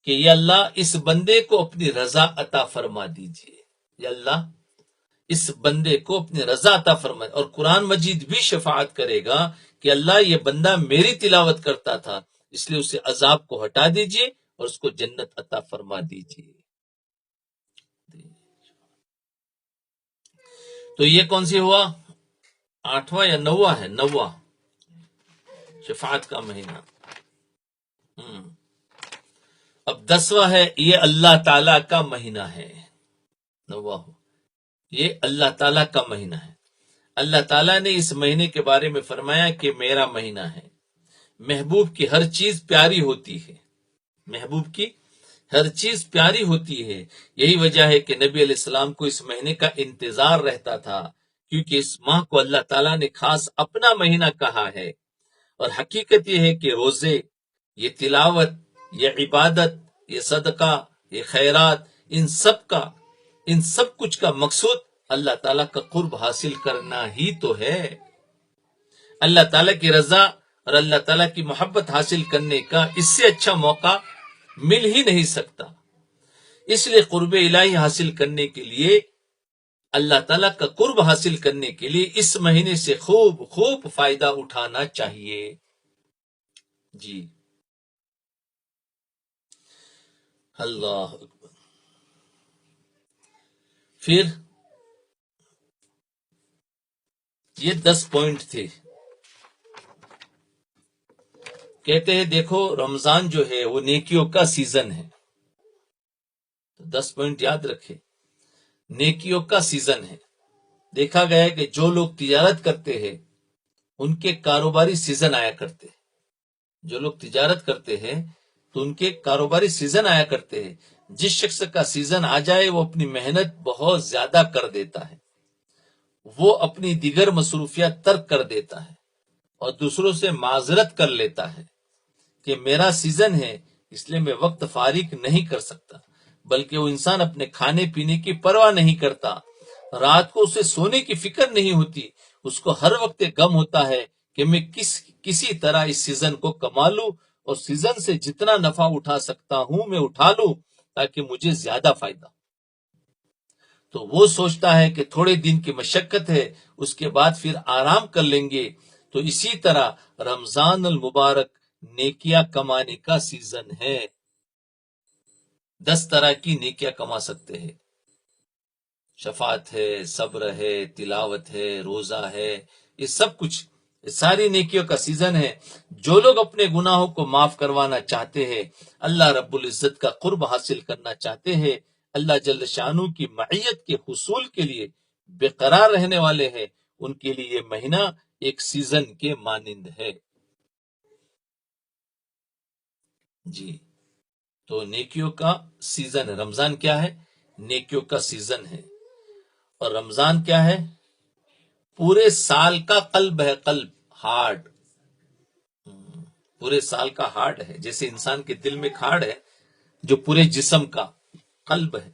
کہ یا اللہ اس بندے کو اپنی رضا عطا فرما دیجئے، یا اللہ اس بندے کو اپنی رضا عطا فرما، اور قرآن مجید بھی شفاعت کرے گا کہ اللہ یہ بندہ میری تلاوت کرتا تھا، اس لیے اسے عذاب کو ہٹا دیجئے اور اس کو جنت عطا فرما دیجئے۔ تو یہ کون سی ہوا؟ 8واں یا 9واں ہے؟ 9واں شفاعت کا مہینہ۔ اب 10واں ہے یہ اللہ تعالی کا مہینہ ہے۔ 9واں یہ اللہ تعالی کا مہینہ ہے۔ اللہ تعالیٰ نے اس مہینے کے بارے میں فرمایا کہ میرا مہینہ ہے، محبوب کی ہر چیز پیاری ہوتی ہے، محبوب کی ہر چیز پیاری ہوتی ہے۔ یہی وجہ ہے کہ نبی علیہ السلام کو اس مہینے کا انتظار رہتا تھا، کیونکہ اس ماہ کو اللہ تعالیٰ نے خاص اپنا مہینہ کہا ہے۔ اور حقیقت یہ ہے کہ روزے، یہ تلاوت، یہ عبادت، یہ صدقہ، یہ خیرات، ان سب کچھ کا مقصود اللہ تعالیٰ کا قرب حاصل کرنا ہی تو ہے۔ اللہ تعالیٰ کی رضا اور اللہ تعالیٰ کی محبت حاصل کرنے کا اس سے اچھا موقع مل ہی نہیں سکتا۔ اس لیے قرب الہی حاصل کرنے کے لیے اللہ تعالیٰ کا قرب حاصل کرنے کے لیے اس مہینے سے خوب خوب فائدہ اٹھانا چاہیے. جی اللہ اکبر. پھر یہ 10 پوائنٹ تھے. کہتے ہیں دیکھو رمضان جو ہے وہ نیکیوں کا سیزن ہے. 10 پوائنٹ یاد رکھے، نیکیوں کا سیزن ہے. دیکھا گیا ہے کہ جو لوگ تجارت کرتے ہیں ان کے کاروباری سیزن آیا کرتے ہیں. جو لوگ تجارت کرتے ہیں تو ان کے کاروباری سیزن آیا کرتے ہیں. جس شخص کا سیزن آ جائے وہ اپنی محنت بہت زیادہ کر دیتا ہے، وہ اپنی دیگر مصروفیات ترک کر دیتا ہے اور دوسروں سے معذرت کر لیتا ہے کہ میرا سیزن ہے اس لیے میں وقت فارغ نہیں کر سکتا. بلکہ وہ انسان اپنے کھانے پینے کی پرواہ نہیں کرتا، رات کو اسے سونے کی فکر نہیں ہوتی. اس کو ہر وقت غم ہوتا ہے کہ میں کسی طرح اس سیزن کو کما لوں اور سیزن سے جتنا نفع اٹھا سکتا ہوں میں اٹھا لوں تاکہ مجھے زیادہ فائدہ. تو وہ سوچتا ہے کہ تھوڑے دن کی مشقت ہے، اس کے بعد پھر آرام کر لیں گے. تو اسی طرح رمضان المبارک نیکیاں کمانے کا سیزن ہے. 10 طرح کی نیکیاں کما سکتے ہیں. شفاعت ہے، صبر ہے، تلاوت ہے، روزہ ہے، یہ سب کچھ ساری نیکیوں کا سیزن ہے. جو لوگ اپنے گناہوں کو معاف کروانا چاہتے ہیں، اللہ رب العزت کا قرب حاصل کرنا چاہتے ہیں، اللہ جل شانہ کی معیت کے حصول کے لیے بے قرار رہنے والے ہیں، ان کے لیے یہ مہینہ ایک سیزن کے مانند ہے. جی تو نیکیوں کا سیزن ہے. رمضان کیا ہے؟ نیکیوں کا سیزن ہے. اور رمضان کیا ہے؟ پورے سال کا قلب ہے. قلب، ہارٹ، پورے سال کا ہارٹ ہے. جیسے انسان کے دل میں ہارٹ ہے جو پورے جسم کا قلب ہے.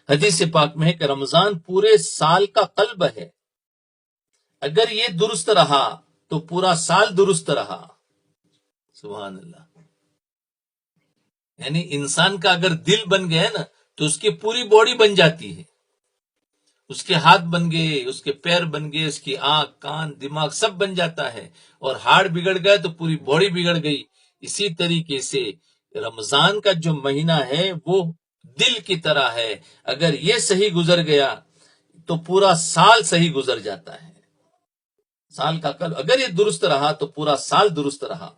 حدیث پاک میں ہے کہ رمضان پورے سال کا قلب ہے. اگر یہ درست رہا تو پورا سال درست رہا. سبحان اللہ. یعنی انسان کا اگر دل بن گیا نا تو اس کی پوری باڈی بن جاتی ہے. اس کے ہاتھ بن گئے، اس کے پیر بن گئے، اس کی آنکھ، کان، دماغ سب بن جاتا ہے. اور ہارٹ بگڑ گیا تو پوری باڈی بگڑ گئی. اسی طریقے سے رمضان کا جو مہینہ ہے وہ دل کی طرح ہے. اگر یہ صحیح گزر گیا تو پورا سال صحیح گزر جاتا ہے. سال کا قلب اگر یہ درست رہا تو پورا سال درست رہا.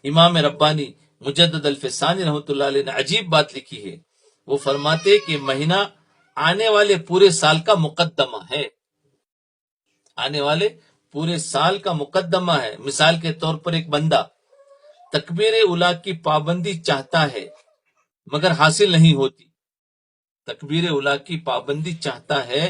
امام ربانی مجدد الفسانی رحمۃ اللہ علیہ نے عجیب بات لکھی ہے. وہ فرماتے کہ مہینہ آنے والے پورے سال کا مقدمہ ہے. آنے والے پورے سال کا مقدمہ ہے. مثال کے طور پر ایک بندہ تکبیر اولیٰ کی پابندی چاہتا ہے مگر حاصل نہیں ہوتی. تکبیر اولیٰ کی پابندی چاہتا ہے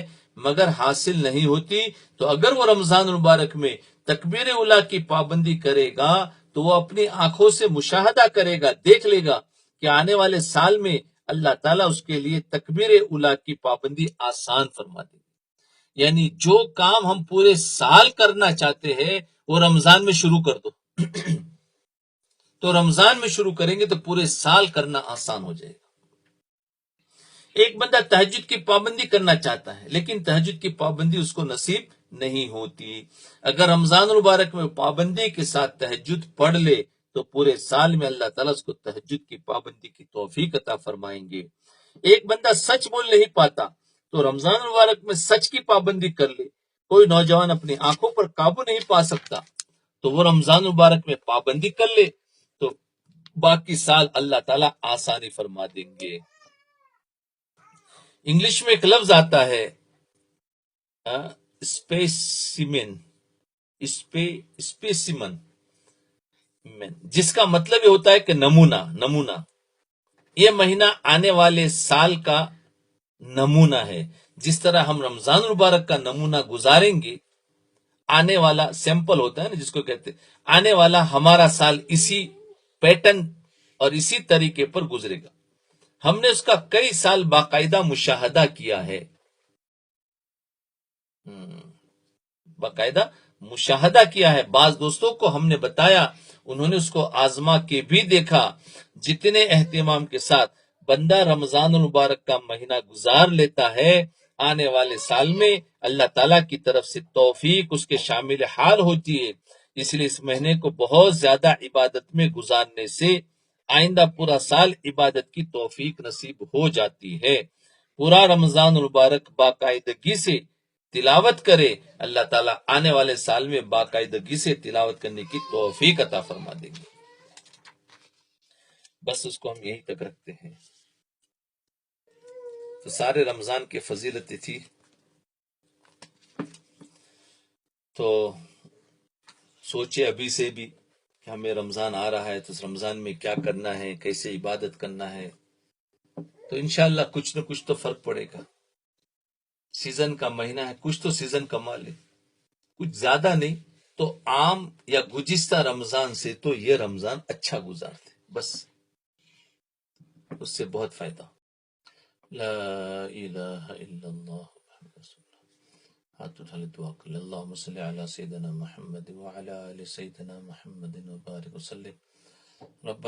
مگر حاصل نہیں ہوتی. تو اگر وہ رمضان المبارک میں تکبیر اولیٰ کی پابندی کرے گا تو وہ اپنی آنکھوں سے مشاہدہ کرے گا، دیکھ لے گا کہ آنے والے سال میں اللہ تعالیٰ اس کے لیے تکبیر اولیٰ کی پابندی آسان فرما دے گا. یعنی جو کام ہم پورے سال کرنا چاہتے ہیں وہ رمضان میں شروع کر دو. تو رمضان میں شروع کریں گے تو پورے سال کرنا آسان ہو جائے گا. ایک بندہ تہجد کی پابندی کرنا چاہتا ہے لیکن تہجد کی پابندی اس کو نصیب نہیں ہوتی. اگر رمضان المبارک میں پابندی کے ساتھ تہجد پڑھ لے تو پورے سال میں اللہ تعالیٰ اس کو تہجد کی پابندی کی توفیق عطا فرمائیں گے. ایک بندہ سچ بول نہیں پاتا تو رمضان المبارک میں سچ کی پابندی کر لے. کوئی نوجوان اپنی آنکھوں پر قابو نہیں پا سکتا تو وہ رمضان المبارک میں پابندی کر لے تو باقی سال اللہ تعالیٰ آسانی فرما دیں گے. انگلش میں ایک لفظ آتا ہے اسپیسیمن، جس کا مطلب یہ ہوتا ہے کہ نمونہ. یہ مہینہ آنے والے سال کا نمونہ ہے. جس طرح ہم رمضان المبارک کا نمونہ گزاریں گے، آنے والا سیمپل ہوتا ہے نا جس کو کہتے ہیں، آنے والا ہمارا سال اسی پیٹرن اور اسی طریقے پر گزرے گا. ہم نے اس کا کئی سال باقاعدہ مشاہدہ کیا ہے، باقاعدہ مشاہدہ کیا ہے. بعض دوستوں کو ہم نے بتایا، انہوں نے اس کو آزما کے بھی دیکھا. جتنے اہتمام کے ساتھ بندہ رمضان المبارک کا مہینہ گزار لیتا ہے آنے والے سال میں اللہ تعالیٰ کی طرف سے توفیق اس کے شامل حال ہوتی ہے، اس لیے اس مہینے کو بہت زیادہ عبادت میں گزارنے سے آئندہ پورا سال عبادت کی توفیق نصیب ہو جاتی ہے۔ پورا رمضان المبارک باقاعدگی سے تلاوت کرے، اللہ تعالیٰ آنے والے سال میں باقاعدگی سے تلاوت کرنے کی توفیق عطا فرما دیں گے۔ بس اس کو ہم یہیں تک رکھتے ہیں۔ تو سارے رمضان کی فضیلتیں تھی، تو سوچے ابھی سے بھی کہ ہمیں رمضان آ رہا ہے تو اس رمضان میں کیا کرنا ہے، کیسے عبادت کرنا ہے، تو انشاءاللہ کچھ نہ کچھ تو فرق پڑے گا۔ سیزن کا مہینہ ہے، کچھ تو سیزن کما لے، کچھ زیادہ نہیں تو عام یا گزشتہ رمضان سے تو یہ رمضان اچھا گزارتے، بس اس سے بہت فائدہ۔ لا الہ الا اللہ محمد رسول اللہ۔ ہاتھ اٹھا لے، دعا کر لے۔ اللہم صلی علی سیدنا محمد وعلی آل سیدنا محمد وبارک وسلم۔ رب